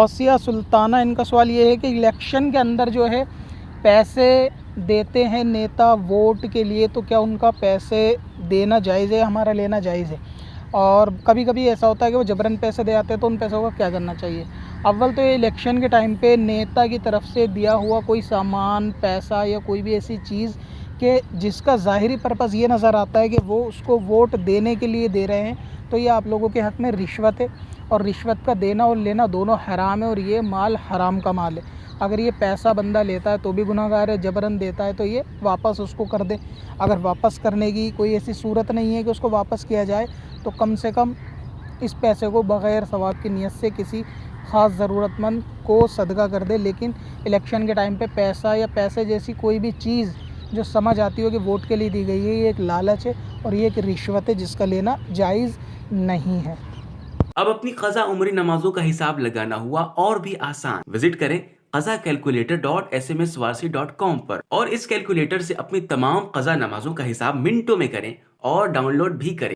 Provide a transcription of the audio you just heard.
غوثیہ سلطانہ، ان کا سوال یہ ہے کہ الیکشن کے اندر جو ہے پیسے دیتے ہیں نیتا ووٹ کے لیے، تو کیا ان کا پیسے دینا جائز ہے، ہمارا لینا جائز ہے؟ اور کبھی کبھی ایسا ہوتا ہے کہ وہ جبراً پیسے دے آتے ہیں، تو ان پیسوں کا کیا کرنا چاہیے؟ اول تو یہ الیکشن کے ٹائم پہ نیتا کی طرف سے دیا ہوا کوئی سامان، پیسہ یا کوئی بھی ایسی چیز کہ جس کا ظاہری پرپس یہ نظر آتا ہے کہ وہ اس کو ووٹ دینے کے لیے دے رہے ہیں، تو یہ آپ لوگوں کے حق میں رشوت ہے، اور رشوت کا دینا اور لینا دونوں حرام ہے، اور یہ مال حرام کا مال ہے۔ اگر یہ پیسہ بندہ لیتا ہے تو بھی گناہ گار ہے، جبراً دیتا ہے تو یہ واپس اس کو کر دے۔ اگر واپس کرنے کی کوئی ایسی صورت نہیں ہے کہ اس کو واپس کیا جائے، تو کم سے کم اس پیسے کو بغیر ثواب کی نیت سے کسی خاص ضرورت مند کو صدقہ کر دے۔ لیکن الیکشن کے ٹائم پہ پیسہ یا پیسے جیسی کوئی بھی چیز جو سمجھ آتی ہو کہ ووٹ کے لیے دی گئی ہے، یہ ایک لالچ ہے اور یہ ایک رشوت ہے جس کا لینا جائز نہیں ہے۔ اب اپنی قضا عمری نمازوں کا حساب لگانا ہوا اور بھی آسان۔ وزٹ کریں qazakalculator.smswarsi.com پر اور اس کیلکولیٹر سے اپنی تمام قضا نمازوں کا حساب منٹوں میں کریں اور ڈاؤن لوڈ بھی کریں۔